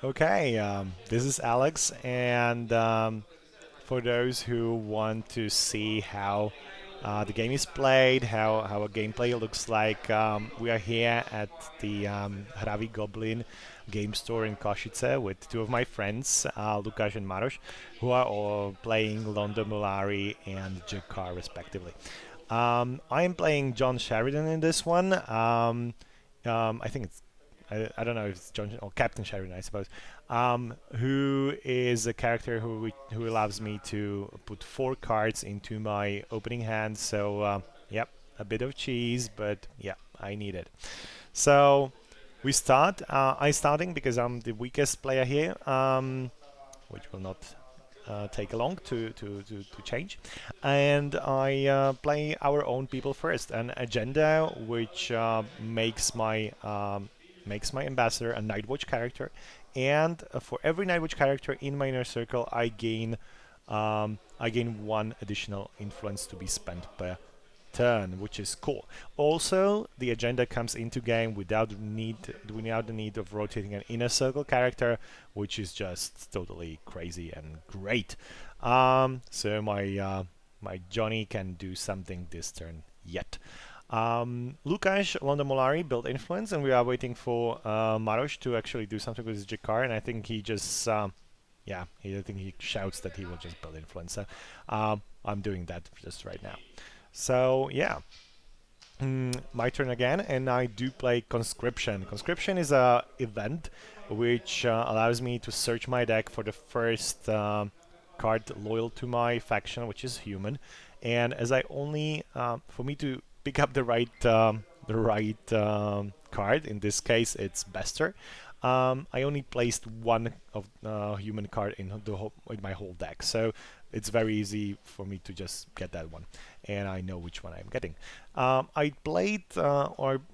Okay, this is Alex, and for those who want to see how the game is played, how a gameplay looks like, we are here at the Hravý Goblin game store in Košice with two of my friends, Lukáš and Maroš, who are all playing Londo and Drakh respectively. I am playing John Sheridan in this one. I think I don't know if it's John or Captain Sheridan, I suppose, who is a character who allows me to put 4 cards into my opening hand. So, yep, a bit of cheese, but yeah, I need it. So we start. I starting because I'm the weakest player here, which will not take long to change. And I play our own people first. An agenda which makes my ambassador a Nightwatch character, and for every Nightwatch character in my inner circle, I gain 1 additional influence to be spent per turn, which is cool. Also, the agenda comes into game without the need of rotating an inner circle character, which is just totally crazy and great. So my Johnny can do something this turn yet. Lukáš Londo built influence, and we are waiting for Maroš to actually do something with his Jakar, and I think he just yeah, I think he shouts that he will just build influence. So I'm doing that just right now. So yeah, my turn again, and I do play Conscription. Conscription is a event which allows me to search my deck for the first card loyal to my faction, which is human. And as I only for me to pick up the right card, in this case it's Bester. I only placed one of human card in my whole deck, so it's very easy for me to just get that one, and I know which one I'm getting. Or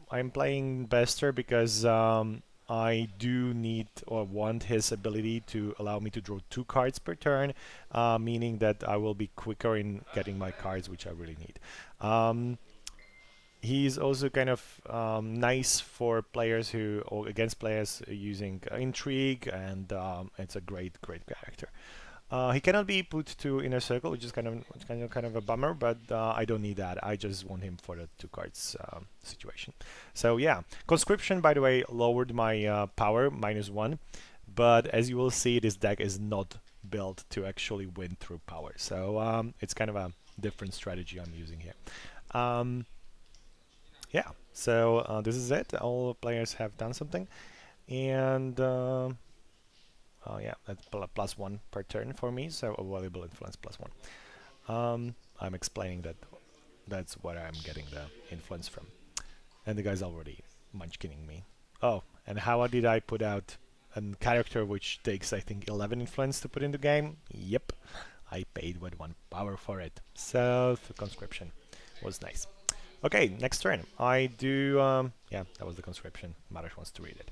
I'm playing Bester because I do need or want his ability to allow me to draw 2 cards per turn, meaning that I will be quicker in getting my cards, which I really need. He's also kind of nice for players or against players using intrigue, and it's a great character. He cannot be put to inner circle, which is kind of a bummer, but I don't need that. I just want him for the 2 cards situation. So yeah, Conscription, by the way, lowered my power -1, but as you will see, this deck is not built to actually win through power. So it's kind of a different strategy I'm using here. Yeah, so this is it. All players have done something, and yeah, that's +1 per turn for me, so a valuable influence +1. I'm explaining that that's where I'm getting the influence from. And the guy's already munchkining me. Oh, and how did I put out a character which takes, I think, 11 influence to put in the game? Yep, I paid with 1 power for it. So, the conscription was nice. Okay, next turn. I do, yeah, that was the conscription. Maroš wants to read it.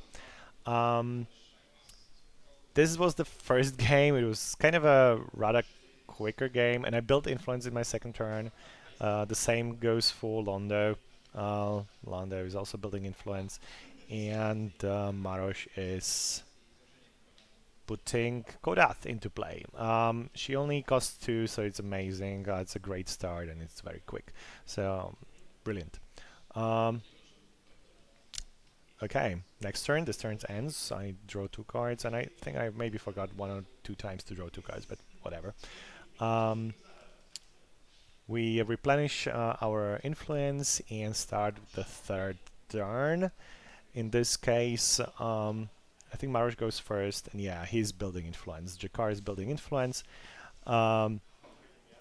This was the first game. It was kind of a rather quicker game, and I built influence in my second turn. The same goes for Londo. Londo is also building influence, and Maroš is putting Kodath into play. She only costs 2, so it's amazing. It's a great start, and it's very quick. So, brilliant. Okay, next turn. This turn ends. I draw 2 cards, and I think I maybe forgot 1 or 2 times to draw 2 cards, but whatever. We replenish our influence and start the third turn. In this case, I think Maroš goes first, and yeah, he's building influence. Jakar is building influence. I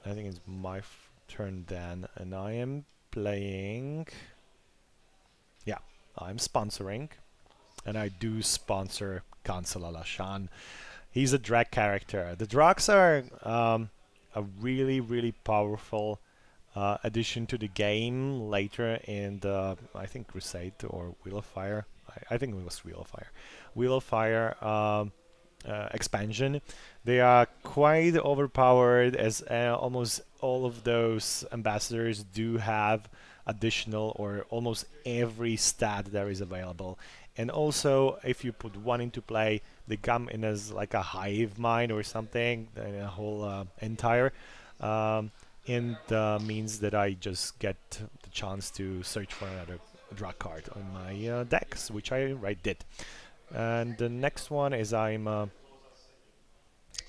think it's my turn then, and I am playing. Yeah, I'm sponsoring, and I do sponsor Kansala Lashan. He's a Drakh character. The Drakks are a really powerful addition to the game later in the, I think, Crusade or Wheel of Fire. I think it was Wheel of Fire. Wheel of Fire expansion. They are quite overpowered, as almost all of those ambassadors do have additional or almost every stat there is available. And also, if you put one into play, they come in as like a hive mind or something, a whole entire. And means that I just get the chance to search for another Drakh card on my decks, which I right did. And the next one is oh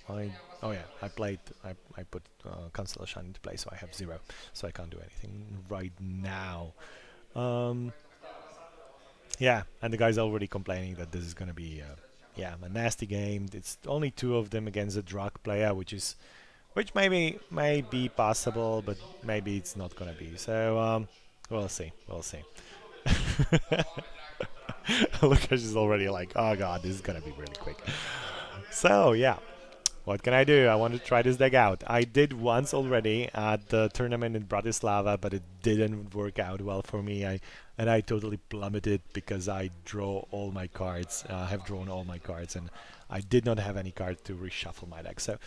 yeah, I put Constellation into play, so I have 0, so I can't do anything right now. Yeah, and the guy's already complaining that this is gonna be yeah, a nasty game. It's only 2 of them against a Drakh player, which maybe may be possible, but maybe it's not gonna be. So we'll see. We'll see. Lukáš is already like, oh god, this is gonna be really quick. So yeah, what can I do? I want to try this deck out. I did once already at the tournament in Bratislava, but it didn't work out well for me. I totally plummeted because I draw all my cards. Have drawn all my cards, and I did not have any card to reshuffle my deck. So,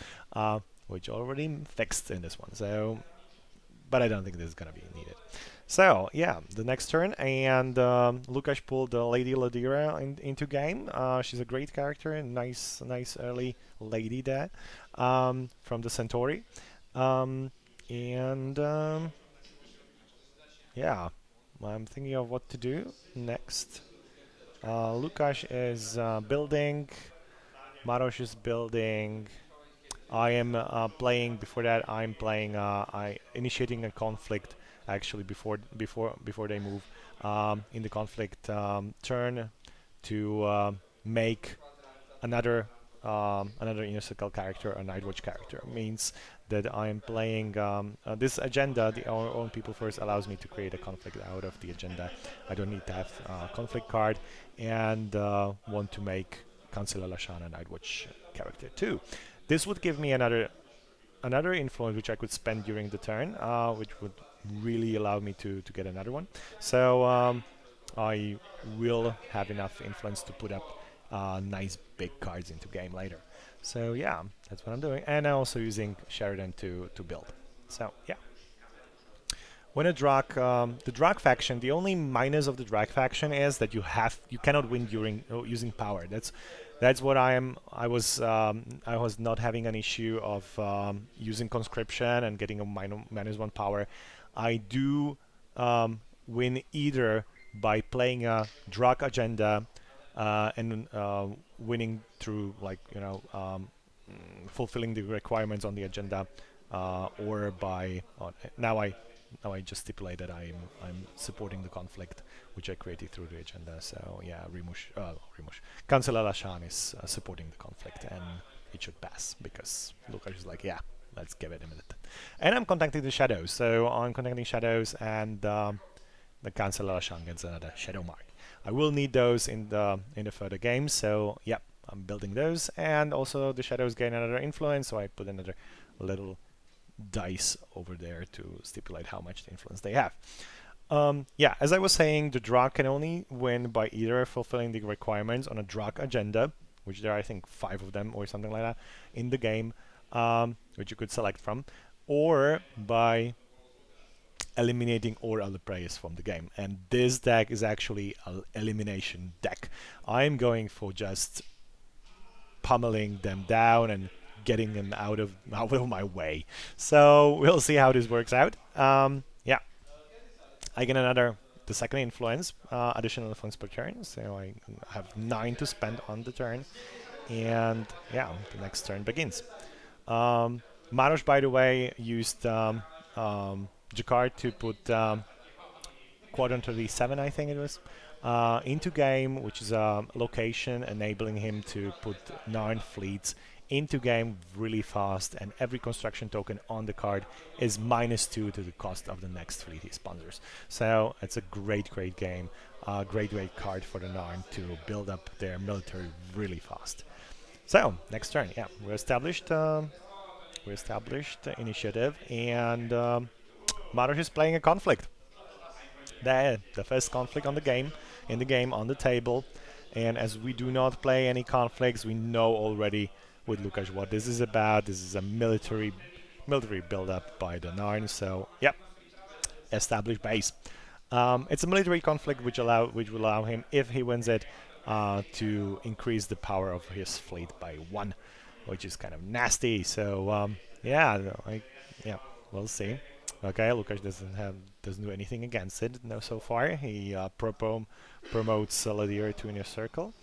which already fixed in this one. So, but I don't think this is gonna be needed. So yeah, the next turn, and Lukáš pulled Lady Ladira into game. She's a great character, nice early lady there, from the Centauri, and yeah, I'm thinking of what to do next. Lukáš is building, Maroš is building. I am playing. Before that, I'm playing. I initiating a conflict actually before they move in the conflict turn to make another another inner circle character, a Nightwatch character. Means that I'm playing this agenda. The our own people first allows me to create a conflict out of the agenda. I don't need to have a conflict card, and want to make Councilor Lashan a Nightwatch character too. This would give me another influence which I could spend during the turn, which would really allow me to get another one. So I will have enough influence to put up nice big cards into game later. So yeah, that's what I'm doing, and I'm also using Sheridan to build. So yeah. When a Drakh, the Drakh faction, the only minus of the Drakh faction is that you cannot win during using power. That's what I was not having an issue of using conscription and getting a -1 power. I do win either by playing a Drakh agenda and winning through fulfilling the requirements on the agenda, or by now I just stipulate that I'm supporting the conflict which I created through the agenda. So yeah, Rimush. Councilor Lashan is supporting the conflict, and it should pass because Lukáš is like, yeah, let's give it a minute. And I'm contacting the shadows. So I'm contacting shadows, and the Councilor Lashan gets another shadow mark. I will need those in the further games. So yeah, I'm building those, and also the shadows gain another influence. So I put another little dice over there to stipulate how much influence they have. Yeah, as I was saying, the Drakh can only win by either fulfilling the requirements on a Drakh agenda, which there are I think 5 of them or something like that in the game, which you could select from, or by eliminating all other players from the game. And this deck is actually an elimination deck. I'm going for just pummeling them down and getting them out of my way. So we'll see how this works out. Yeah, I get the second influence, additional influence per turn. So I have 9 to spend on the turn, and yeah, the next turn begins. Maroš, by the way, used Jakar to put Quadrant 37, I think it was, into game, which is a location enabling him to put 9 fleets into game really fast, and every construction token on the card is -2 to the cost of the next fleet he sponsors. So it's a great game, great card for the Narn to build up their military really fast. So next turn, yeah, we established initiative, and Maroš is playing a conflict. The first conflict on the game, on the table, and as we do not play any conflicts, we know already with Lukáš what this is about. This is a military build-up by the Narn. So yep, established base. It's a military conflict which will allow him, if he wins it, to increase the power of his fleet by 1, which is kind of nasty. So yeah, yeah, we'll see. Okay, Lukáš doesn't do anything against it no so far. He promotes Ladir to inner circle,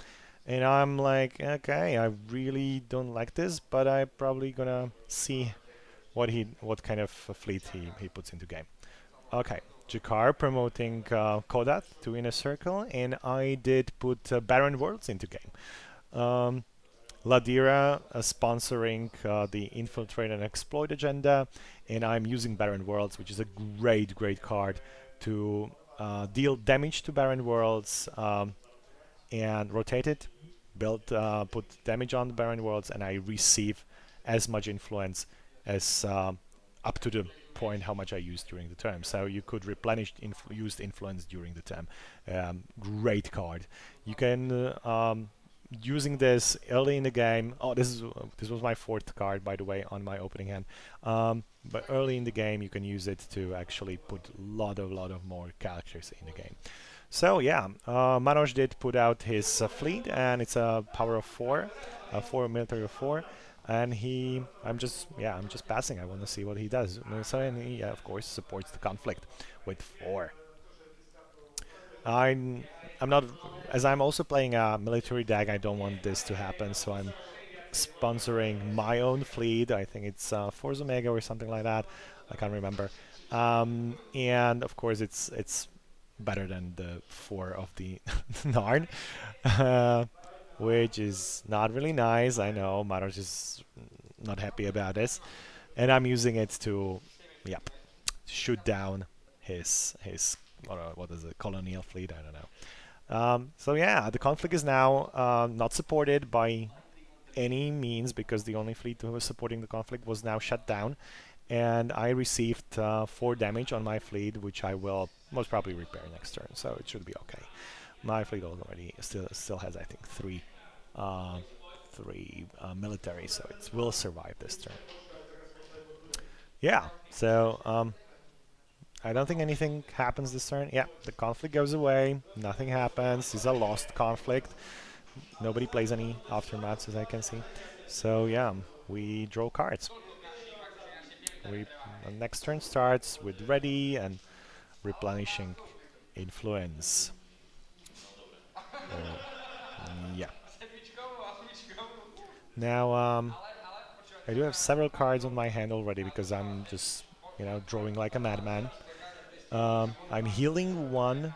and I'm like, okay, I really don't like this, but I'm probably gonna see what kind of fleet he puts into game. Okay, Jakar promoting Kodat to inner circle, and I did put Barren Worlds into game. Ladira sponsoring the Infiltrate and Exploit agenda, and I'm using Barren Worlds, which is a great card to deal damage to Barren Worlds and rotate it, put damage on the Barren Worlds, and I receive as much influence as up to the point how much I used during the term. So you could replenish used influence during the term. Great card. You can using this early in the game. Oh, this was my 4th card, by the way, on my opening hand. But early in the game, you can use it to actually put a lot of more characters in the game. So yeah, Maroš did put out his fleet, and it's a power of 4, a military of 4. And I'm just passing. I want to see what he does. So, and he, of course, supports the conflict with 4. I'm not, as I'm also playing a military deck, I don't want this to happen, so I'm sponsoring my own fleet. I think it's Force Omega or something like that. I can't remember. And of course, it's better than the 4 of the Narn, which is not really nice. I know Maroš is not happy about this, and I'm using it to, shoot down his what is it, colonial fleet? I don't know. So yeah, the conflict is now not supported by any means, because the only fleet who was supporting the conflict was now shut down, and I received 4 damage on my fleet, which I will most probably repair next turn, so it should be okay. My fleet already still has, I think, 3 military, so it will survive this turn. Yeah, so I don't think anything happens this turn. Yeah, the conflict goes away. Nothing happens. It's a lost conflict. Nobody plays any aftermaths, as I can see. So yeah, we draw cards. Next turn starts with ready and replenishing influence. Yeah. Now I do have several cards on my hand already, because I'm just drawing like a madman. I'm healing 1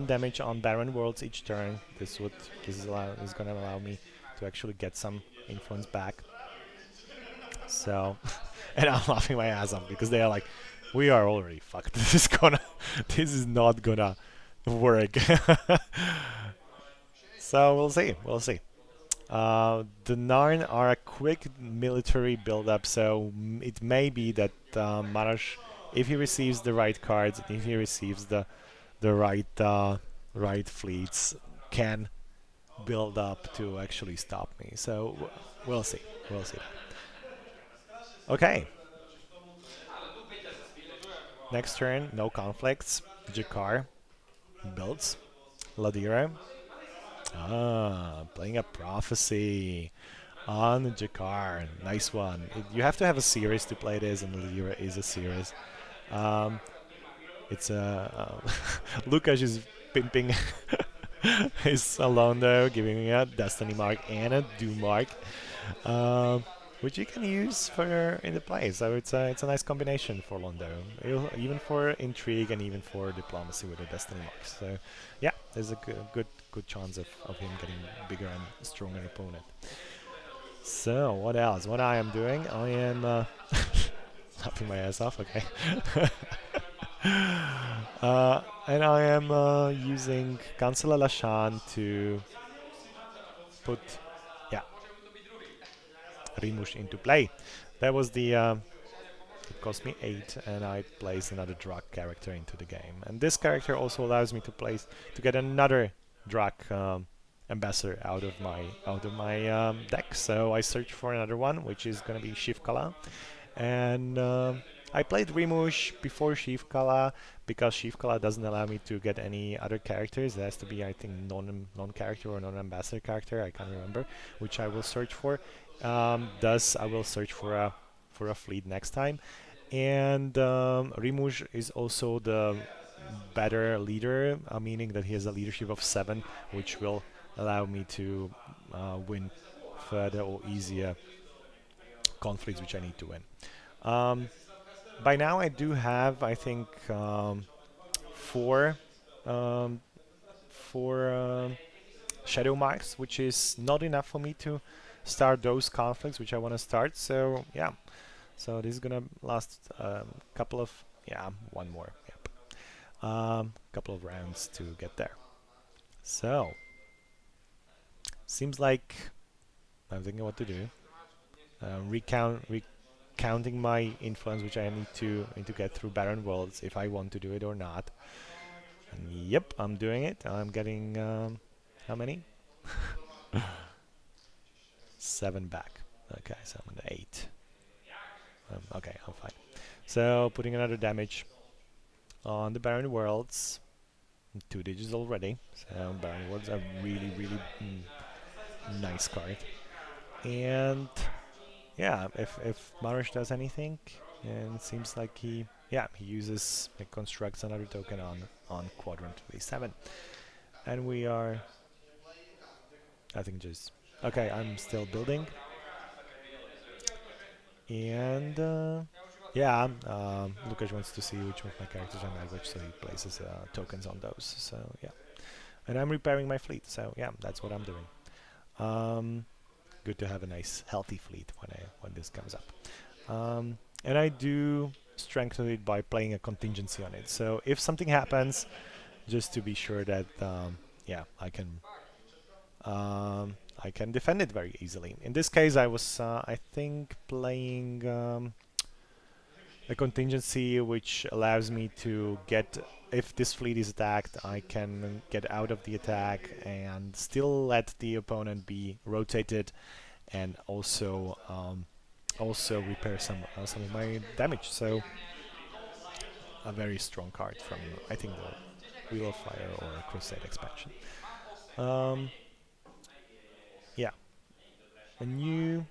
damage on Barren Worlds each turn. This is going to allow me to actually get some influence back. So, and I'm laughing my ass off, because they are like, we are already fucked. This is not gonna work. So we'll see. The Narn are a quick military build-up, so it may be that Maroš, if he receives the right cards, if he receives the right fleets, can build up to actually stop me. So we'll see. Okay. Next turn, no conflicts. Jakar builds. Ladira. Playing a prophecy on Jakar. Nice one. You have to have a series to play this, and Ladira is a series. It's a Lukáš is pimping his Londo, giving me a Destiny mark and a Doom mark, which you can use for in the play. So it's a nice combination for Londo, even for intrigue and even for diplomacy with the Destiny marks. So yeah, there's a good chance of him getting bigger and stronger opponent. So what else? What I am doing? I am laughing my ass off. Okay. And I am using Cancela Lashan to put Rimush into play. That was the it cost me 8, and I placed another Drakh character into the game. And this character also allows me to get another Drakh ambassador out of my deck. So I searched for another one, which is gonna be Shivkala, and I played Rimush before Shivkala because Chief Color doesn't allow me to get any other characters. It has to be, I think, non-character or non-ambassador character. I can't remember, which I will search for. Thus, I will search for a fleet next time. And Rimuj is also the better leader, meaning that he has a leadership of 7, which will allow me to win further or easier conflicts which I need to win. By now I do have, I think, 4 um, 4 shadow marks, which is not enough for me to start those conflicts which I want to start. So yeah, so this is gonna last couple of one more, couple of rounds to get there. So seems like I'm thinking what to do. Recounting my influence, which I need to get through Barren Worlds if I want to do it or not. And yep, I'm doing it. I'm getting how many? 7 back. Okay, so I'm on 8. Okay, I'm fine. So putting another damage on the Barren Worlds. 2 digits already. So Barren Worlds are really, really nice card. And yeah, if Maroš does anything, and it seems like he uses, constructs another token on quadrant 37, and we are, I think, just okay. I'm still building, and Lukáš wants to see which of my characters are language, so he places tokens on those. So yeah, and I'm repairing my fleet. So yeah, that's what I'm doing. Good to have a nice healthy fleet when this comes up. And I do strengthen it by playing a contingency on it. So if something happens, just to be sure that I can defend it very easily. In this case, I was I think playing a contingency which allows me to get, if this fleet is attacked, I can get out of the attack and still let the opponent be rotated, and also repair some of my damage. So a very strong card from, I think, the Wheel of Fire or Crusade expansion. Yeah, a new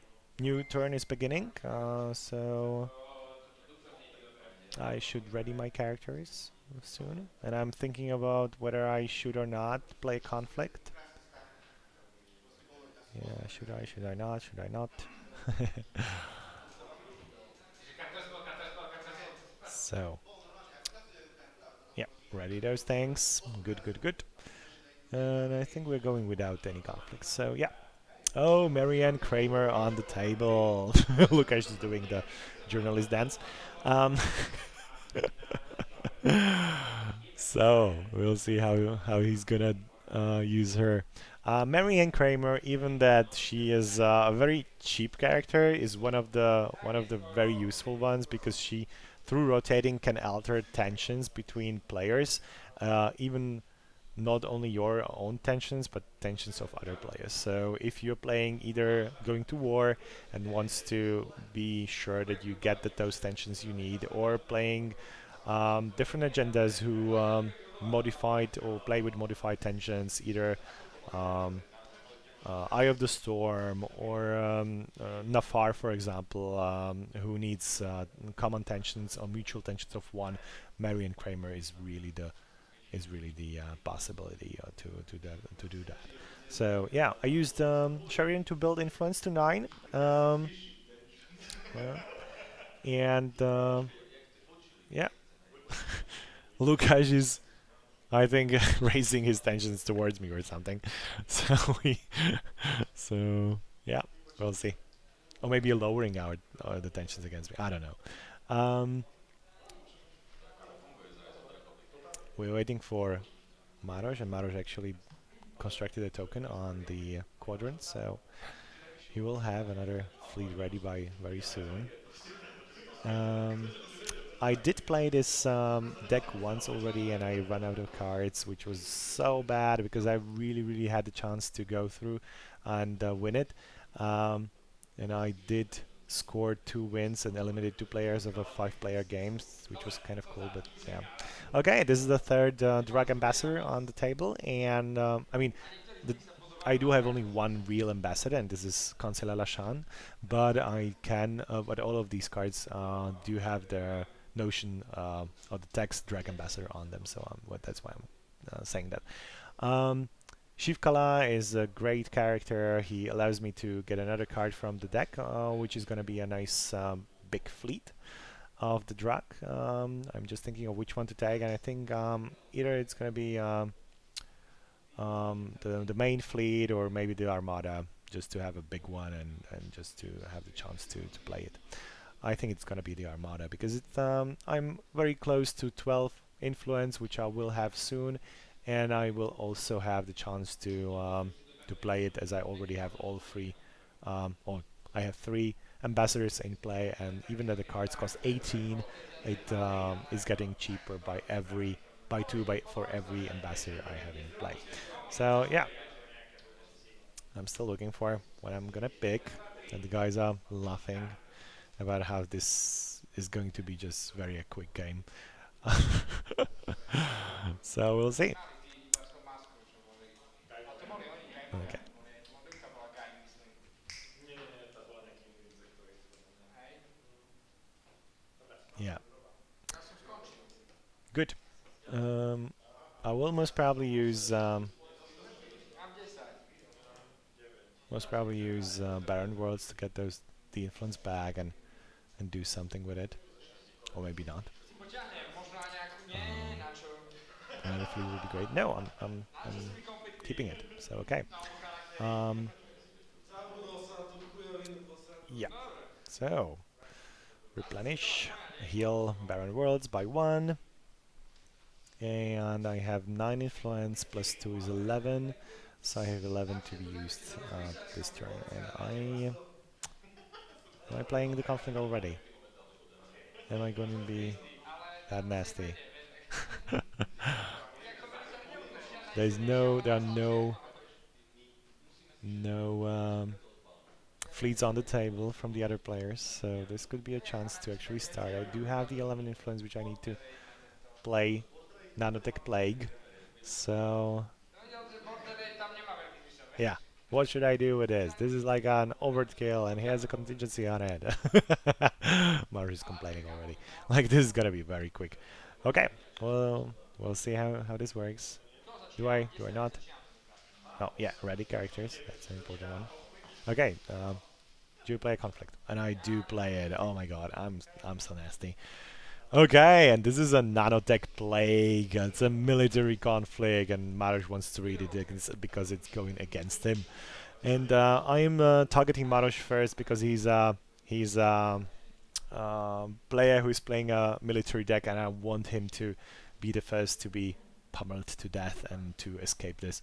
turn is beginning, so I should ready my characters soon. And I'm thinking about whether I should or not play conflict. Yeah, should I not? Should I not? So yeah, ready those things. Good, good, good. And I think we're going without any conflicts. So yeah. Oh, Marianne Kramer on the table. Lukáš is doing the journalist dance. So we'll see how he's gonna use her. Marianne Kramer, even that she is a very cheap character, is one of the very useful ones, because she, through rotating, can alter tensions between players, even not only your own tensions, but tensions of other players. So if you're playing, either going to war and wants to be sure that you get those tensions you need, or playing different agendas who modified or play with modified tensions, either Eye of the Storm or Nafar, for example, who needs common tensions or mutual tensions of 1. Marianne Kramer is really the possibility to do that. So yeah, I used Sheridan to build influence to 9, and yeah, Lukáš is, I think, raising his tensions towards me or something. So yeah, we'll see, or maybe lowering our the tensions against me. I don't know. We're waiting for Maroš, and Maroš actually constructed a token on the quadrant, so he will have another fleet ready by very soon. I did play this deck once already, and I ran out of cards, which was so bad, because I really had the chance to go through and win it. And I did scored 2 wins and eliminated 2 players of a 5-player game, which was kind of cool. But yeah, okay, this is the third Drakh ambassador on the table, and I mean, the, I do have only one real ambassador, and this is Conseil Lashan, but but all of these cards do have their notion of the text Drakh ambassador on them, so that's why I'm saying that. Um, Shivkala is a great character. He allows me to get another card from the deck, which is going to be a nice big fleet of the Drakh. I'm just thinking of which one to tag, and I think either it's going to be the main fleet or maybe the Armada, just to have a big one and just to have the chance to play it. I think it's going to be the Armada because I'm very close to 12 influence, which I will have soon, and I will also have the chance to play it, as I already have all three. Or I have 3 ambassadors in play, and even though the cards cost 18, it is getting cheaper by 2 for every ambassador I have in play. So yeah, I'm still looking for what I'm gonna pick, and the guys are laughing about how this is going to be just very a quick game. So we'll see. Okay. Yeah. Good. Um, I will most probably use Baron Worlds to get the influence back and do something with it, or maybe not. Another fleet would be great. No, I'm keeping it. So okay. Um, yeah. So replenish, heal Baron Worlds by 1, and I have 9 influence plus 2 is 11. So I have 11 to be used this turn, and am I playing the conflict already? Am I going to be that nasty? There are no fleets on the table from the other players, so this could be a chance to actually start. I do have the 11 influence, which I need to play nanotech plague. So yeah, what should I do with this? This is like an overkill, and he has a contingency on it. Maroš is complaining already. Like, this is gonna be very quick. Okay, well, we'll see how this works. Do I not? Oh yeah, ready characters. That's an important one. Okay, do you play a conflict? And I do play it. Oh my god, I'm so nasty. Okay, and this is a nanotech plague. It's a military conflict, and Maroš wants to read it because it's going against him. And I'm targeting Maroš first because he's player who's playing a military deck, and I want him to be the first to be pummeled to death and to escape this.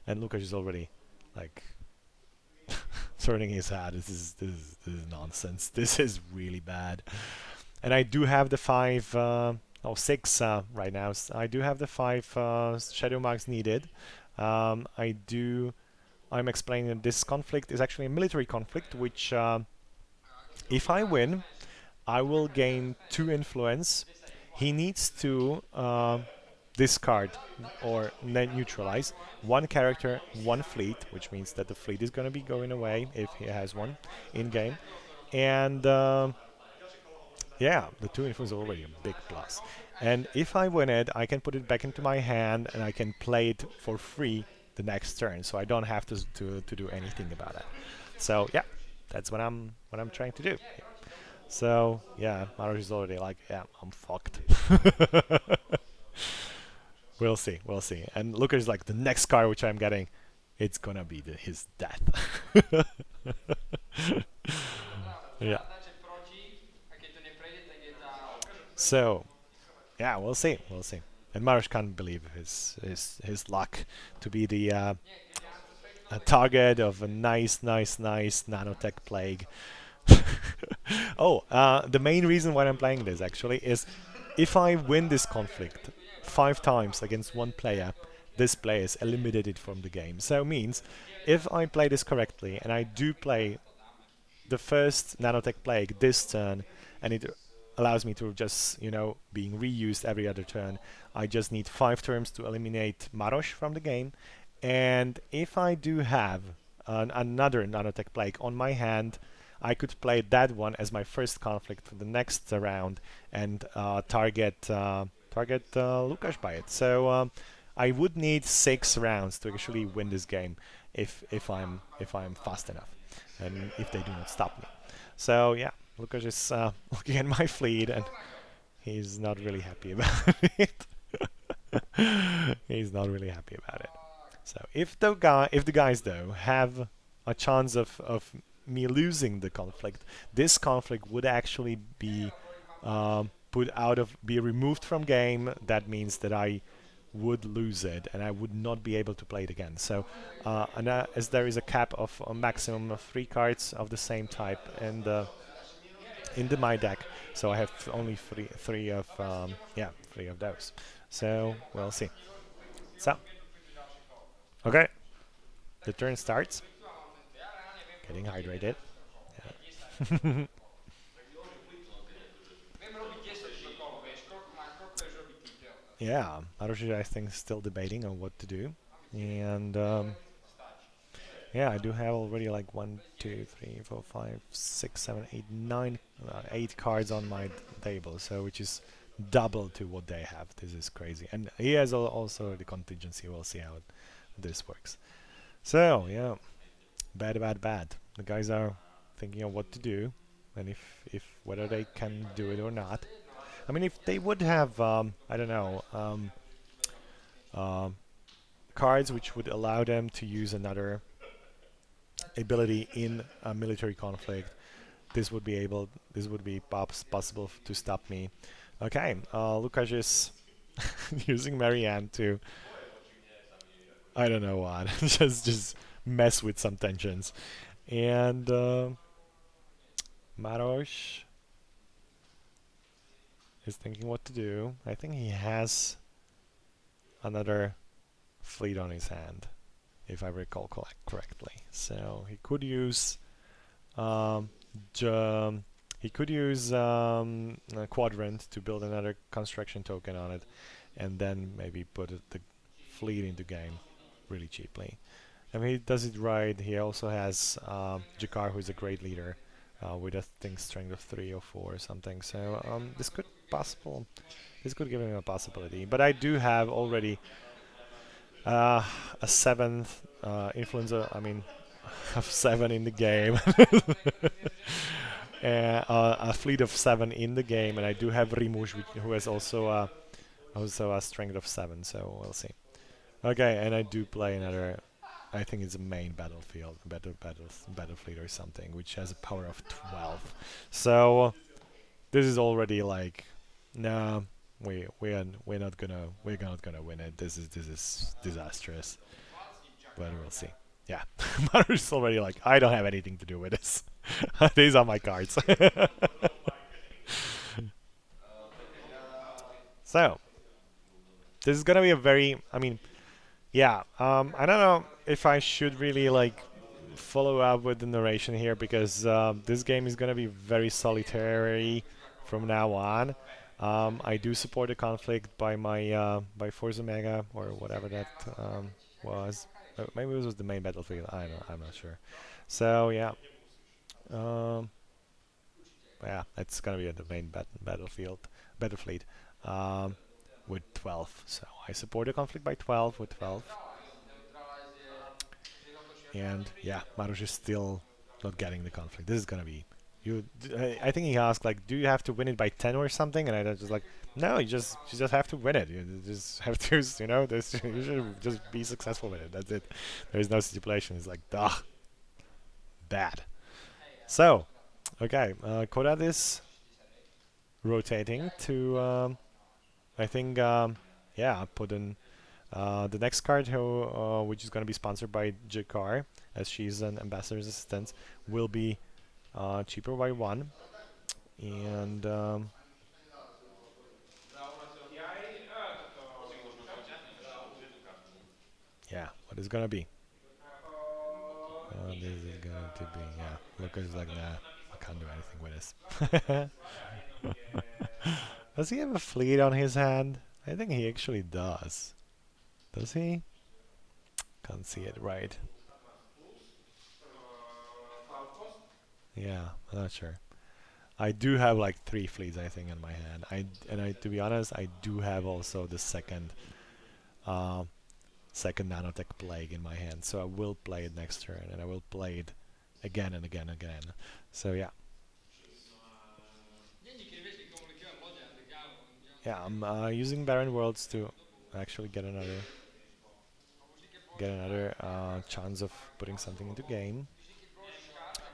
And Lukáš is already like turning his head. This is nonsense. This is really bad. And I do have the 6 right now. I do have the 5 shadow marks needed. I'm explaining that this conflict is actually a military conflict, which if I win, I will gain 2 influence. He needs to discard or neutralize 1 character, 1 fleet, which means that the fleet is going to be going away if he has one in game. And yeah, the 2 influence is already a big plus. And if I win it, I can put it back into my hand and I can play it for free the next turn, so I don't have to do anything about it. So yeah, that's what I'm trying to do. So yeah, Maroš is already like, yeah, I'm fucked. We'll see, we'll see. And Lukáš is like, the next card which I'm getting, it's gonna be his death. Yeah. So yeah, we'll see, we'll see. And Maroš can't believe his luck to be the a target of a nice nanotech plague. Oh, the main reason why I'm playing this actually is if I win this conflict 5 times against 1 player, this player is eliminated from the game. So it means if I play this correctly and I do play the first nanotech plague this turn, and it allows me to just, being reused every other turn. I just need 5 turns to eliminate Maroš from the game, and if I do have another nanotech plague on my hand, I could play that one as my first conflict for the next round and target Lukáš by it. So I would need 6 rounds to actually win this game if I'm fast enough, and if they do not stop me. So yeah, Lukáš is looking at my fleet, and he's not really happy about it. He's not really happy about it. So if the guys though have a chance of me losing the conflict, this conflict would actually be be removed from game. That means that I would lose it and I would not be able to play it again. So as there is a cap of a maximum of 3 cards of the same type in the my deck, so I have only three of those. So we'll see. So okay, the turn starts. Getting hydrated. Yeah. Yeah, Maroš is, I think, still debating on what to do, and yeah, I do have already like 1, 2, 3, 4, 5, 6, 7, 8, 9, 8 cards on my table, so which is double to what they have. This is crazy, and he has also the contingency. We'll see how this works. So yeah, bad, bad, bad. The guys are thinking of what to do, and if whether they can do it or not. I mean, if they would have, I don't know, um, cards which would allow them to use another ability in a military conflict, this would be possible to stop me. Okay, Lukáš is using Marianne to, I don't know what, just mess with some tensions, and Maroš is thinking what to do. I think he has another fleet on his hand, if I recall correctly. So he could use um, a quadrant to build another construction token on it, and then maybe put the fleet into game really cheaply. I mean, he does it right. He also has Jakar, who is a great leader, with I think strength of 3 or 4 or something. So this could give him a possibility. But I do have already a 7th influencer. I mean, of 7 in the game. A fleet of 7 in the game, and I do have Rimush, who has also a strength of 7. So we'll see. Okay, and I do play another. I think it's a main battlefield, battle fleet or something, which has a power of 12. So this is already like, no, we're not gonna win it. This is disastrous. But we'll see. Yeah, Maroš is already like, I don't have anything to do with this. These are my cards. So this is gonna be a very, I mean, yeah. I don't know if I should really like follow up with the narration here, because this game is gonna be very solitary from now on. I do support the conflict by my by Forza Mega or whatever that was. Maybe this was the main battlefield. I don't know. I'm not sure. So yeah, um, yeah, it's gonna be at the main battlefleet, um, with 12. So I support the conflict by 12 with 12. And yeah, Maroš is still not getting the conflict. This is gonna be you. I think he asked like, do you have to win it by 10 or something? And I was just like, no, you just have to win it. You just have to, you should just be successful with it. That's it. There is no stipulation. It's like, ugh, bad. So, okay, Kodat is rotating to, I think, yeah, put in the next card, which is going to be sponsored by Jakar, as she's an ambassador's assistant, will be cheaper by 1. And yeah, what is going to be? this is going to be, yeah. Lukáš is like, nah, I can't do anything with this. Does he have a fleet on his hand? I think he actually does. Does he? Can't see it right. Yeah, I'm not sure. I do have like 3 fleets, I think, in my hand. To be honest, I do have also the uh, second nanotech plague in my hand. So I will play it next turn, and I will play it again and again and again. So yeah. Yeah, I'm using Barren Worlds to actually get another chance of putting something into game.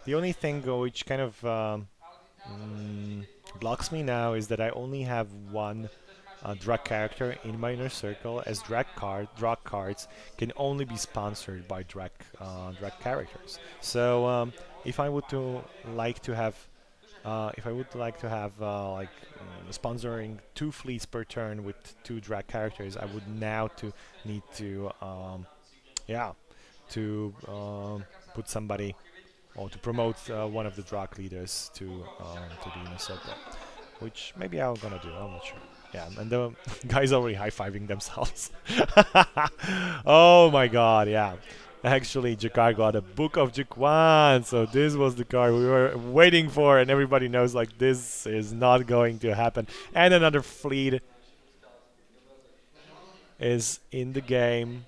The only thing which kind of mm, blocks me now is that I only have one Drakh character in my inner circle, as Drakh cards can only be sponsored by Drakh characters. So if I would to like to have if I would like to have sponsoring 2 fleets per turn with 2 Drakh characters, I would now to need to yeah put somebody or to promote one of the Drakh leaders to the inner circle, which maybe I'm gonna do. I'm not sure. Yeah, and the guys already high-fiving themselves. Oh my god, yeah. Actually, Jakar got a Book of Jakwan, so this was the card we were waiting for, and everybody knows like this is not going to happen. And another fleet is in the game.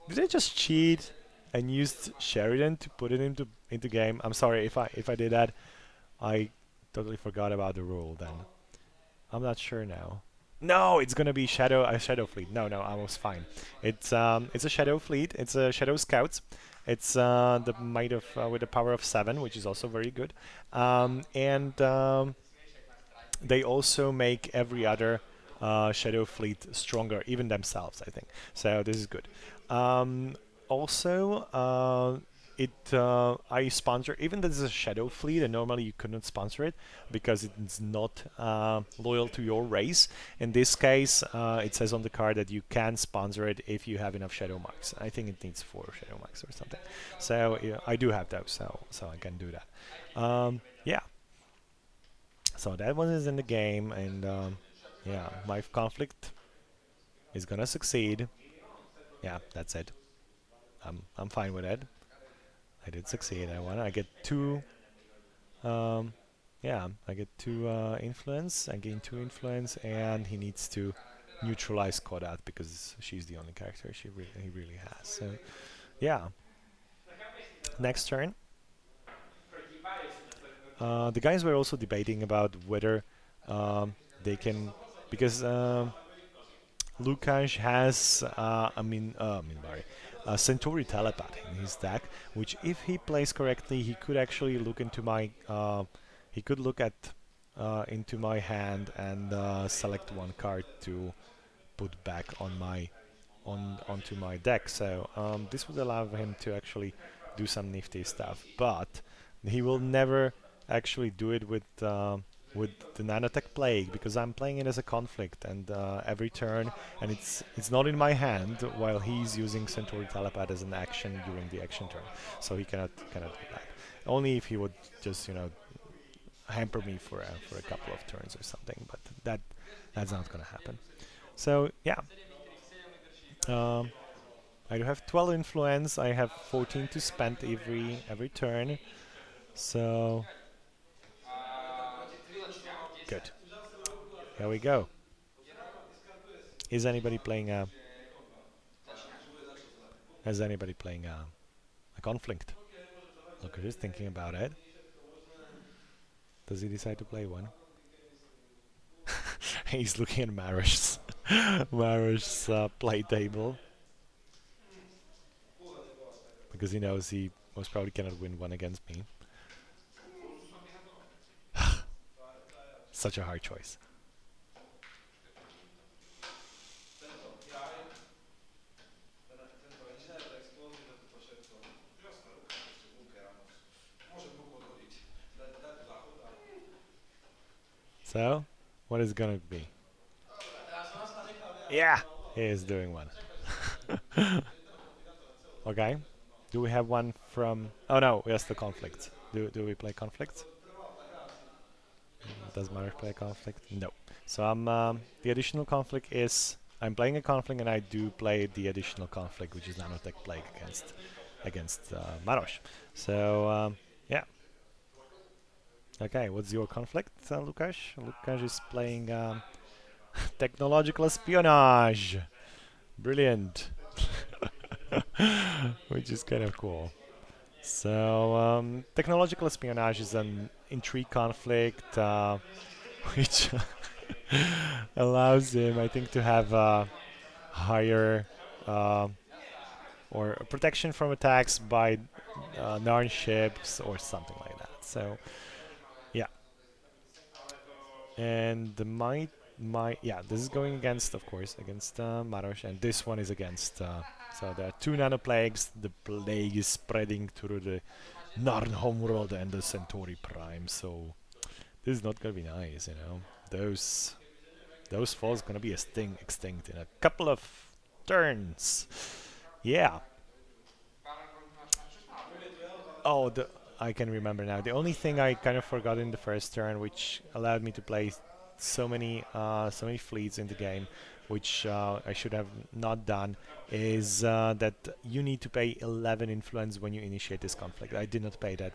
Did I just cheat and used Sheridan to put it into game? I'm sorry if I did that. I totally forgot about the rule then. I'm not sure now. No, it's gonna be a shadow fleet. No, I was fine. It's a shadow fleet. It's a shadow scouts. It's the might of with the power of 7, which is also very good. And they also make every other shadow fleet stronger, even themselves, I think. So this is good. Also, I sponsor, even though this is a shadow fleet, and normally you couldn't sponsor it because it's not loyal to your race. In this case, it says on the card that you can sponsor it if you have enough shadow marks. I think it needs 4 shadow marks or something. So yeah, I do have those, so I can do that. Yeah. So that one is in the game, and yeah, my conflict is gonna succeed. Yeah, that's it. I'm fine with it. I did succeed. I get 2. Um, yeah, I get 2 influence. I gain 2 influence, and he needs to neutralize Kodat because she's the only character he really has. So yeah, next turn. The guys were also debating about whether they can, because Lukáš has, Centauri Telepath in his deck, which if he plays correctly, he could actually look into he could look at into my hand and select one card to put back onto my deck. So this would allow him to actually do some nifty stuff, but he will never actually do it with the nanotech plague because I'm playing it as a conflict and every turn, and it's not in my hand while he's using Centauri Telepath as an action during the action turn, so he cannot do that. Only if he would just hamper me for a couple of turns or something, but that's not gonna happen. So yeah, um, I do have 12 influence. I have 14 to spend every turn. So good. Here we go. Is anybody playing a? Has anybody playing a conflict? Look, just thinking about it. Does he decide to play one? He's looking at Marosh's Marosh's play table because he knows he most probably cannot win one against me. Such a hard choice. So, what is it gonna be? Yeah, he is doing one. Okay. Do we have one from? Oh no, yes, the conflict. Do we play conflict? Does Maroš play conflict? No. So the additional conflict is I'm playing a conflict and I do play the additional conflict, which is nanotech plague against Maroš. So yeah. Okay, what's your conflict, Lukáš? Lukáš is playing technological espionage. Brilliant. Which is kind of cool. So technological espionage is an intrigue conflict which allows him, I think, to have higher uh, or protection from attacks by Narn ships or something like that. So yeah, and yeah, this is going against, of course, against Maroš, and this one is against. So there are two nano plagues. The plague is spreading through the Narn homeworld and the Centauri Prime. So this is not gonna be nice, you know. Those falls gonna be extinct in a couple of turns. Yeah. Oh, I can remember now. The only thing I kind of forgot in the first turn, which allowed me to play so many fleets in the game, which I should have not done, is that you need to pay 11 influence when you initiate this conflict. I did not pay that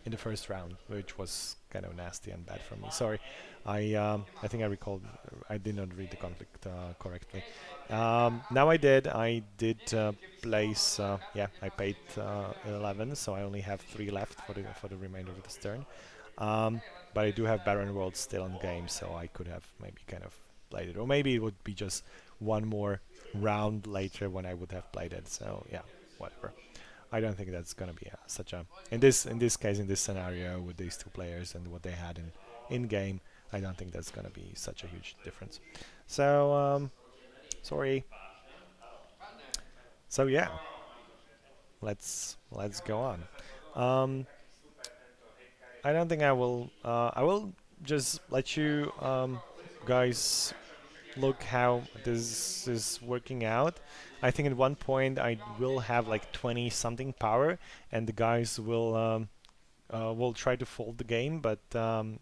in the first round, which was kind of nasty and bad for me. Sorry, I think I recalled I did not read the conflict correctly. Now I did. I did place. Yeah, I paid 11, so I only have 3 left for the remainder of this turn. But I do have Barren World still in game, so I could have maybe kind of played it, or maybe it would be just one more round later when I would have played it. So yeah, whatever. I don't think that's gonna be such a in this case, in this scenario with these two players and what they had in game. I don't think that's gonna be such a huge difference. So sorry. So yeah, let's go on. Um, I don't think I will. I will just let you guys look how this is working out. I think at one point I will have like 20 something power, and the guys will try to fold the game, but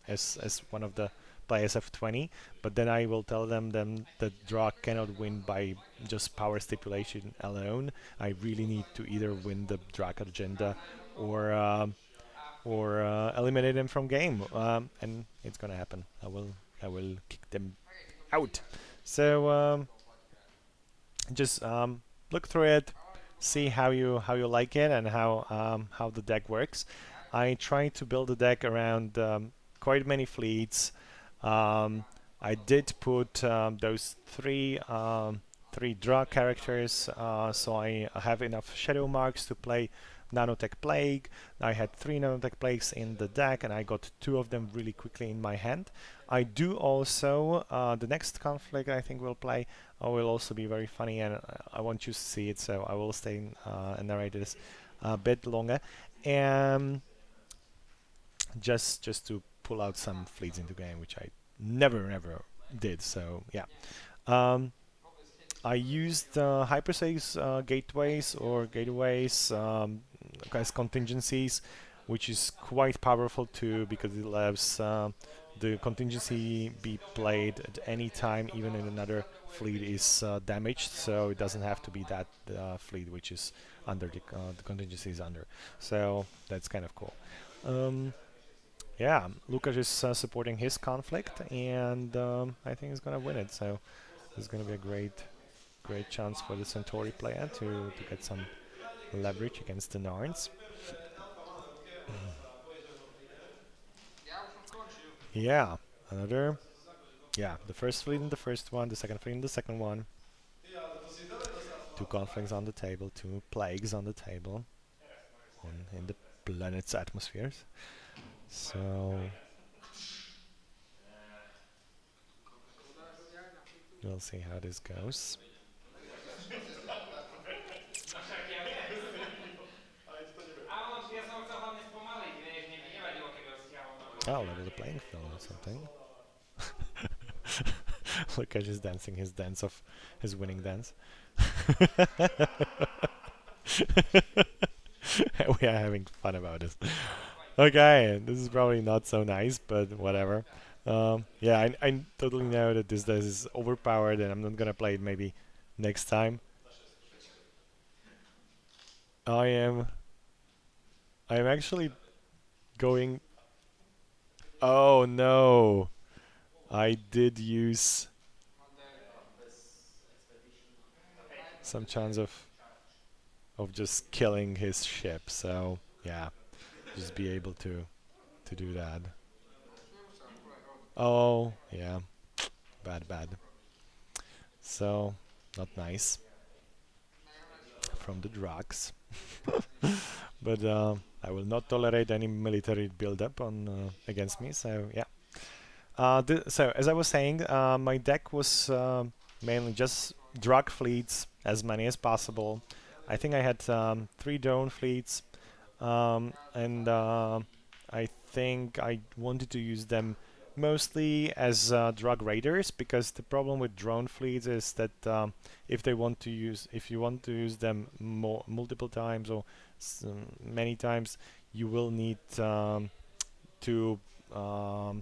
as one of the players have 20, but then I will tell them that Drakh cannot win by just power stipulation alone. I really need to either win the Drakh agenda or eliminate them from game, and it's gonna happen. I will kick them out. So just look through it, see how you like it and how the deck works. I try to build a deck around quite many fleets. I did put those three draw characters, so I have enough shadow marks to play nanotech plague. I had 3 nanotech plagues in the deck, and I got 2 of them really quickly in my hand. I do also the next conflict I think we'll play will also be very funny, and I want you to see it, so I will stay and narrate this a bit longer. And just to pull out some fleets into game, which I never did. So yeah. I used hyperspace gateways as contingencies, which is quite powerful too because it allows the contingency be played at any time, even if another fleet is damaged. So it doesn't have to be that fleet which is under the contingency is under. So that's kind of cool. Yeah, Lukáš is supporting his conflict, and I think he's gonna win it. So it's gonna be a great chance for the Centauri player to get some leverage against the Narns. Yeah, another. Yeah, the first fleet in the first one, the second fleet in the second one. 2 conflicts on the table, 2 plagues on the table in the planet's atmospheres. So we'll see how this goes. Oh, level the playing field or something. Lukáš is dancing his dance of his winning dance. We are having fun about this. Okay, this is probably not so nice, but whatever. Yeah, I totally know that this is overpowered, and I'm not gonna play it maybe next time. I am I am actually going. Oh no! I did use some chance of just killing his ship. So yeah, just be able to do that. Oh yeah, bad. So not nice from the Drakh. But I will not tolerate any military build-up on against me. So yeah. So as I was saying, my deck was mainly just drug fleets, as many as possible. I think I had 3 drone fleets, and I think I wanted to use them mostly as drug raiders, because the problem with drone fleets is that if you want to use them multiple times or many times, you will need to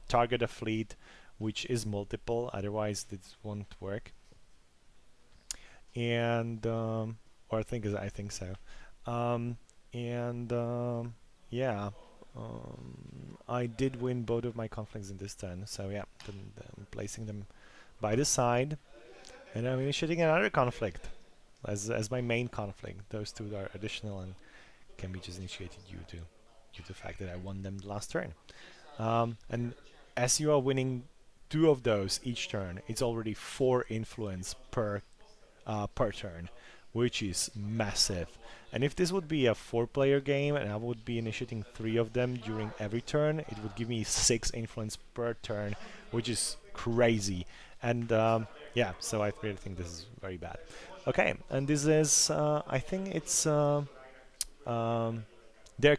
target a fleet which is multiple, otherwise this won't work. And or I think so. Um, and yeah, I did win both of my conflicts in this turn. So yeah, then placing them by the side, and I'm initiating another conflict as my main conflict. Those two are additional and can be just initiated due to the fact that I won them the last turn. And as you are winning 2 of those each turn, it's already 4 influence per turn, which is massive. And if this would be a 4-player game and I would be initiating 3 of them during every turn, it would give me 6 influence per turn, which is crazy. And yeah, so I really think this is very bad. Okay, and this is, I think it's, they're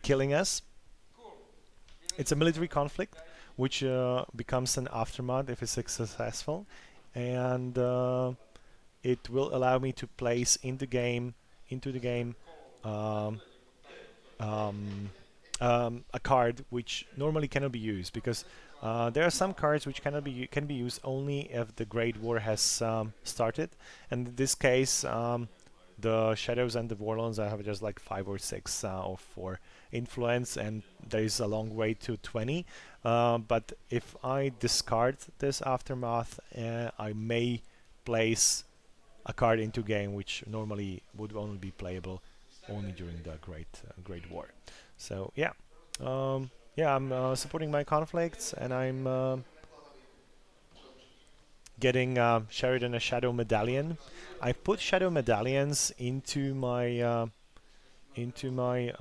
killing us. It's a military conflict, which becomes an aftermath if it's successful, and it will allow me to place into the game um, um, a card which normally cannot be used, because there are some cards which can be used only if the Great War has started, and in this case the Shadows and the Warlords I have just like 5 or 6 or 4 influence, and there is a long way to 20. But if I discard this aftermath, I may place a card into game which normally would only be playable only during the Great War. So yeah, yeah, I'm supporting my conflicts, and I'm getting Sheridan a Shadow Medallion. I put Shadow Medallions into my um, into my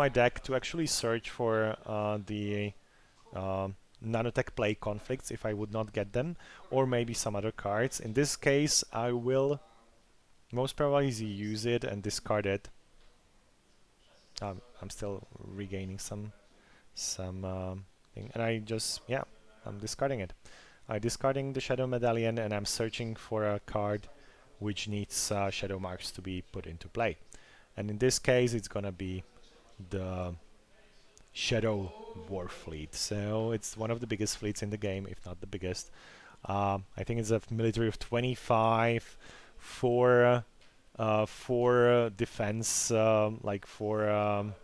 deck to actually search for the nanotech play conflicts if I would not get them, or maybe some other cards. In this case, I will most probably use it and discard it. I'm still regaining some thing, and I just yeah, I'm discarding it. I'm discarding the Shadow Medallion, and I'm searching for a card which needs Shadow Marks to be put into play. And in this case, it's gonna be the Shadow War Fleet. So it's one of the biggest fleets in the game, if not the biggest. I think it's a military of 25 for defense, like for um,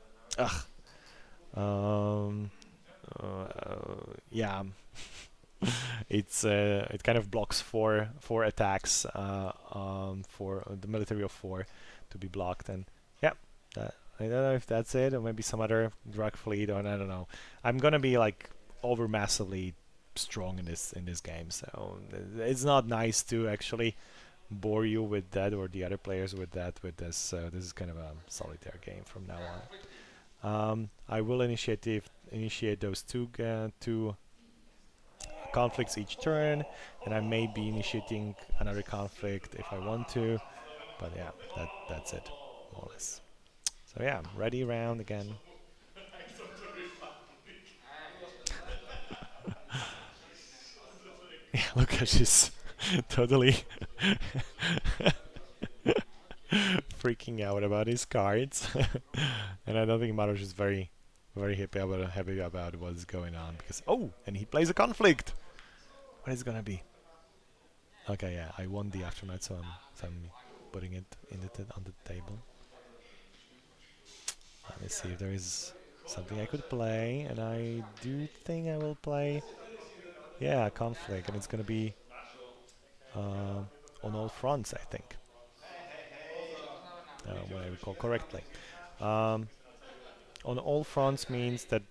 yeah, it kind of blocks four attacks for the military of 4 to be blocked, and yeah, I don't know if that's it, or maybe some other drug fleet, or I don't know. I'm gonna be like over massively strong in this game, so it's not nice to actually bore you with that, or the other players with that, with this. So this is kind of a solitaire game from now on. I will initiate those two conflicts each turn, and I may be initiating another conflict if I want to. But yeah, that's it, more or less. So yeah, ready round again. Yeah, Lukáš is totally freaking out about his cards, and I don't think Maroš is very happy about what's going on because and he plays a conflict. What is it gonna be? Okay, yeah, I won the aftermath, so I'm putting it on the table. Let me see if there is something I could play, and I do think I will play, yeah, conflict, and it's gonna be on all fronts, I think, what I recall correctly. Um, on all fronts means that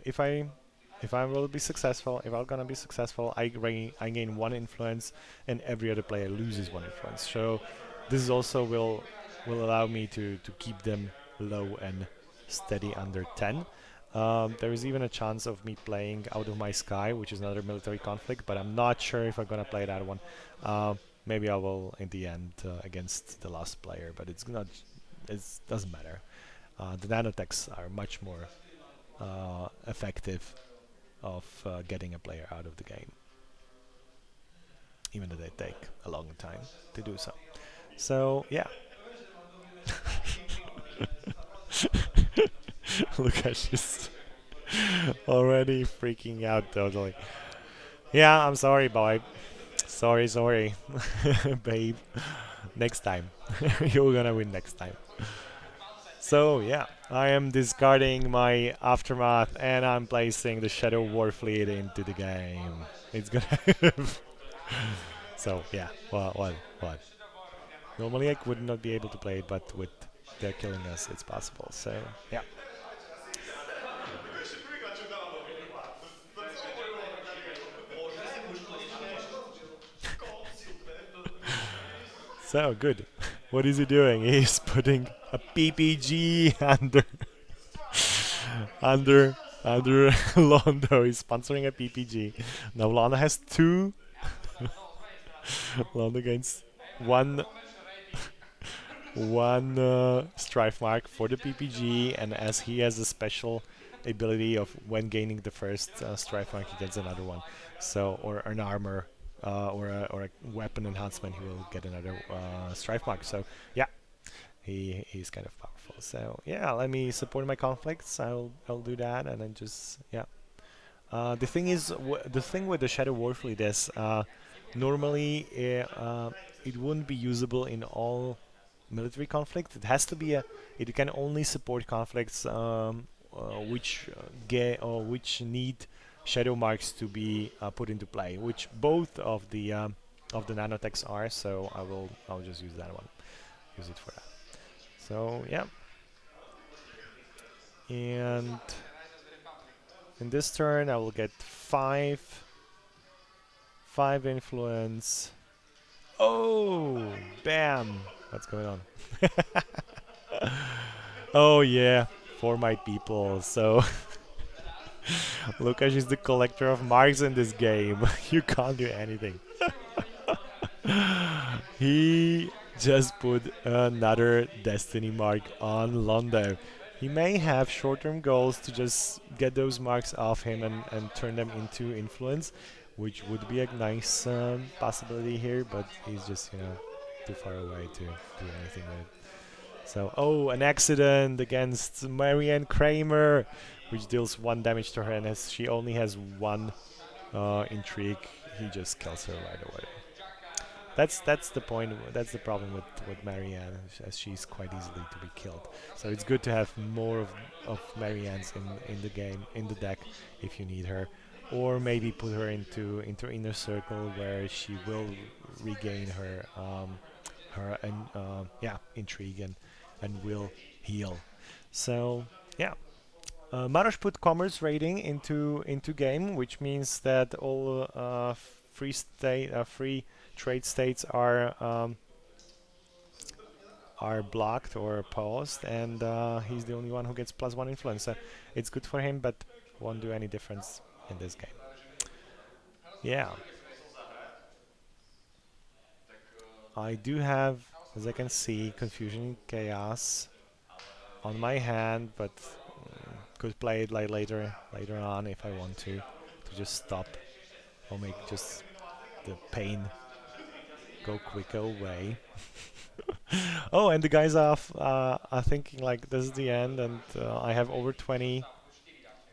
if I will be successful, if I'm gonna be successful, I gain one influence, and every other player loses one influence. So this is also will allow me to keep them low and steady under 10. There is even a chance of me playing Out of My Sky, which is another military conflict, but I'm not sure if I'm gonna play that one. Maybe I will in the end against the last player, but it's not. It doesn't matter. The nanotechs are much more effective of getting a player out of the game, even though they take a long time to do so. So yeah, Lukáš is already freaking out totally. Yeah, I'm sorry, boy. Sorry, babe. Next time, you're gonna win next time. So yeah, I am discarding my aftermath and I'm placing the Shadow Warfleet into the game. It's gonna. So yeah, what? Normally I would not be able to play it, but with they're killing us, it's possible. So yeah. So good. What is he doing? He's putting a PPG under under Londo. He's sponsoring a PPG. Now Londo has two. Londo gains one strife mark for the PPG, and as he has a special ability of when gaining the first strife mark, he gets another one. So or an armor or a weapon enhancement, he will get another strife mark. So yeah, he's kind of powerful. So yeah, let me support my conflicts. I'll do that, and then just yeah. The thing is, the thing with the Shadow Warfleet is normally it wouldn't be usable in all military conflict. It has to be a. It can only support conflicts which need shadow marks to be put into play, which both of the nanotechs are. So I'll just use that one. Use it for that. So yeah, and in this turn I will get five influence. Oh, bam! What's going on? Oh yeah, for my people. So Lukáš is the collector of marks in this game. You can't do anything. He just put another destiny mark on Londo. He may have short-term goals to just get those marks off him and turn them into influence, which would be a nice possibility here, but he's just, too far away to do anything with it. So, an accident against Marianne Kramer, which deals 1 damage to her, and as she only has 1 intrigue, he just kills her right away. That's the point. That's the problem with Marianne, as she's quite easily to be killed. So it's good to have more of Marianne's in the game, in the deck, if you need her, or maybe put her into inner circle where she will regain her intrigue and will heal. So yeah. Maroš put commerce rating into game, which means that all free trade states are blocked or paused, and he's the only one who gets +1 influence. So it's good for him, but won't do any difference in this game. Yeah. I do have, as I can see, Confusion Chaos on my hand, but could play it like later on if I want to just stop or make just the pain go quicker away. Oh, and the guys are thinking like this is the end, and I have over 20,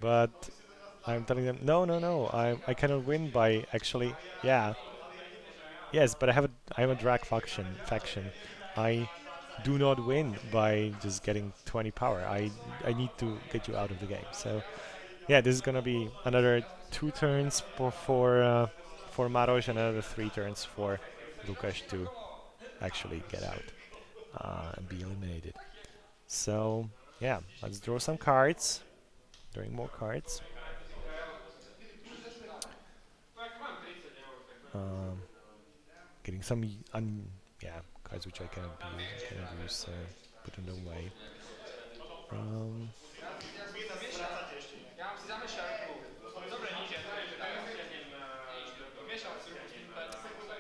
but I'm telling them no, no, no. I cannot win by actually. Yeah, yes, but I have a drag faction. I do not win by just getting 20 power. I need to get you out of the game. So yeah, this is gonna be another 2 turns for Maroš and another 3 turns for Lukáš to actually get out and be eliminated. So yeah, let's draw some cards. Drawing more cards. Um, Getting some yeah, cards which I cannot use, so put them away. Um,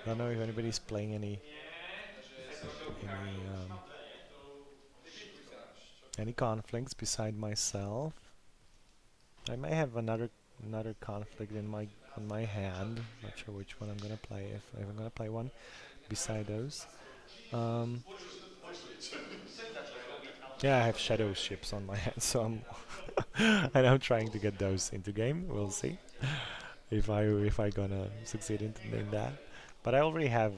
I don't know if anybody's playing any any conflicts beside myself. I may have another conflict in my hand. Not sure which one I'm gonna play. If I'm gonna play one beside those. Um, yeah, I have shadow ships on my hand, so and I'm trying to get those into game. We'll see if I gonna succeed in that. But I already have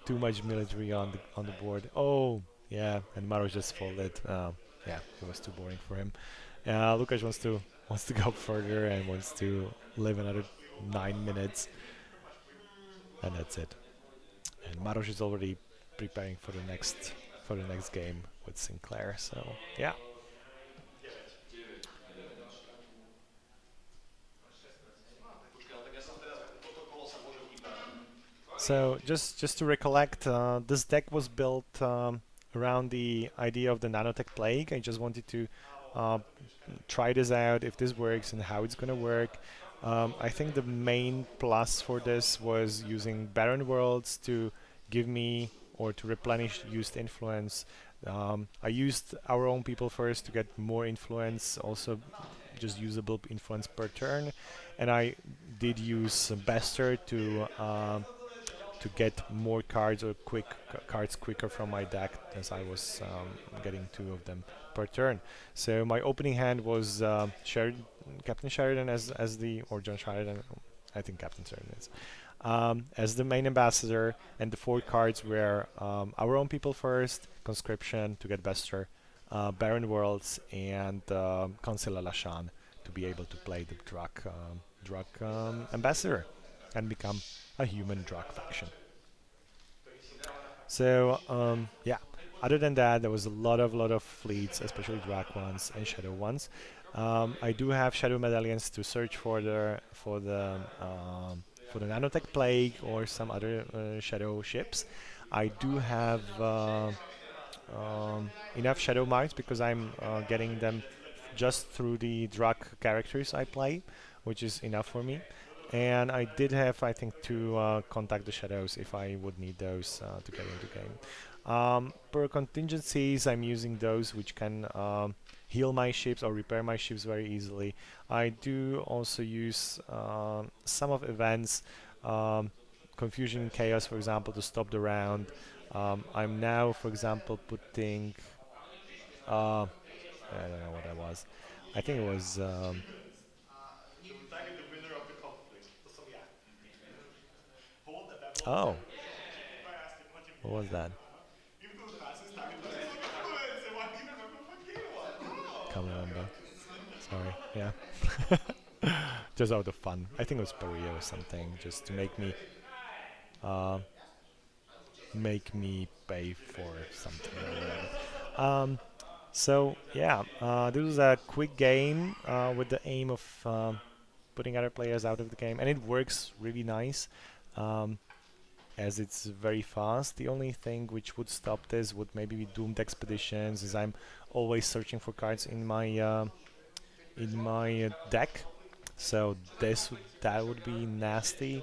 too much military on the board. Oh yeah, and Maroš just folded. Yeah, it was too boring for him. Lukáš wants to go further and wants to live another 9 minutes, and that's it. And Maroš is already preparing for the next game with Sinclair. So yeah. So just to recollect, this deck was built around the idea of the nanotech plague. I just wanted to uh, try this out, if this works and how it's gonna work. I think the main plus for this was using barren worlds to give me or to replenish used influence. I used our own people first to get more influence, also just usable influence per turn, and I did use Bester to get more cards or cards quicker from my deck, as I was getting 2 of them per turn. So my opening hand was Captain Sheridan as the or John Sheridan, I think Captain Sheridan is as the main ambassador, and the 4 cards were our own people first, conscription to get Bester, Barren Worlds, and Consular Lashan to be able to play the Drakh ambassador and become a human Drakh faction. So yeah, other than that, there was a lot of fleets, especially Drakh ones and Shadow ones. I do have Shadow medallions to search for the nanotech plague or some other Shadow ships. I do have enough Shadow marks because I'm getting them just through the Drakh characters I play, which is enough for me. And I did have, I think, to contact the shadows if I would need those to get into game. Per contingencies, I'm using those which can heal my ships or repair my ships very easily. I do also use some of events, um, confusion and chaos, for example, to stop the round. I'm now, for example, putting. I don't know what that was. I think it was. Oh, what was that? Can't remember. Sorry. Yeah. Just out of fun. I think it was Paria or something, just to uh, make me pay for something or whatever. So yeah, this was a quick game with the aim of putting other players out of the game, and it works really nice. Um, as it's very fast. The only thing which would stop this would maybe be doomed expeditions, as I'm always searching for cards in my deck. So that would be nasty,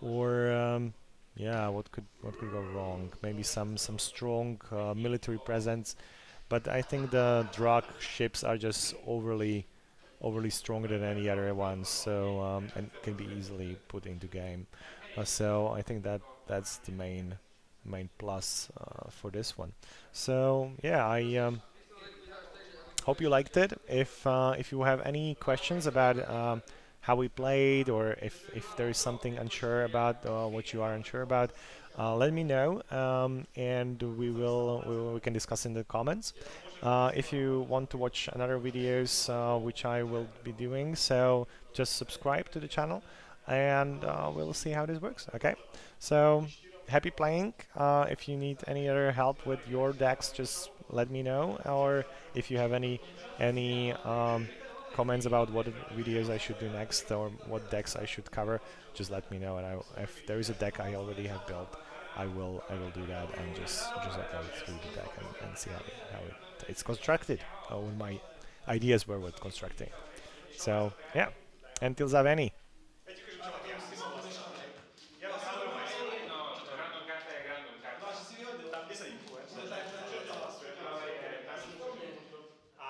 or yeah, what could go wrong? Maybe some strong military presence, but I think the Drakh ships are just overly stronger than any other ones, so and can be easily put into game. So I think that's the main plus for this one. So yeah, I hope you liked it. If you have any questions about how we played, or if there is something unsure about what you are unsure about, let me know, and we can discuss in the comments. If you want to watch another videos, which I will be doing, so just subscribe to the channel, and we'll see how this works. Okay, so happy playing. If you need any other help with your decks, just let me know, or if you have any comments about what videos I should do next, or what decks I should cover, just let me know, and if there is a deck I already have built, I will do that, and just go through the deck and see how it's constructed, what my ideas were with constructing. So yeah, until zaveni. Random karta jak random karta. No a že si vyhodil. Tam, kde sa infuje, Takže to hlasuje. tam a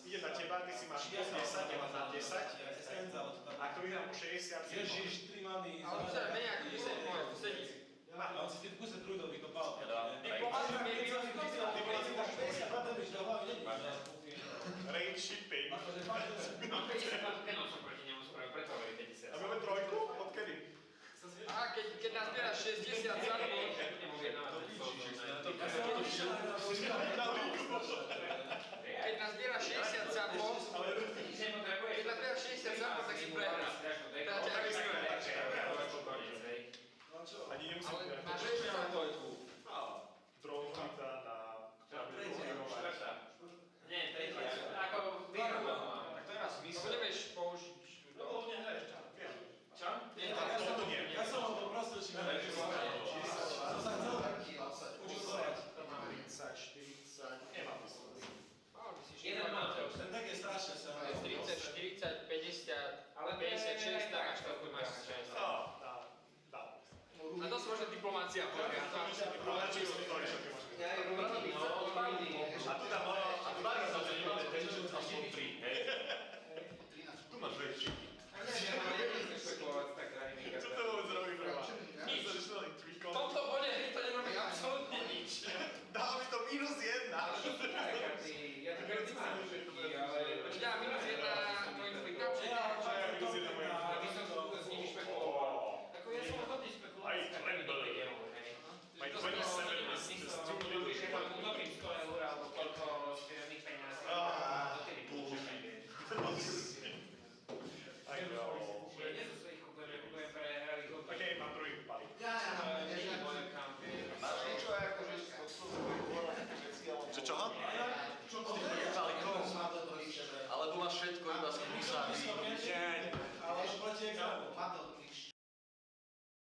ide na teba, ty si máš plus 10, ja mám na 10, a kto vyhrá po 60, si Ježiš, 3 many. A on vyzerá menej ako 10 points, to sedí. A on si v kuse trujdov vykopal. Ty pomáš mi minus vykopil. rate shipping. Mám 50, keď som proti nemu spravil, preto hovorí 50. A máme trojku? Odkedy? Aha, keď nazbieraš 60 za, nebudem objednávať ten sol. Ja som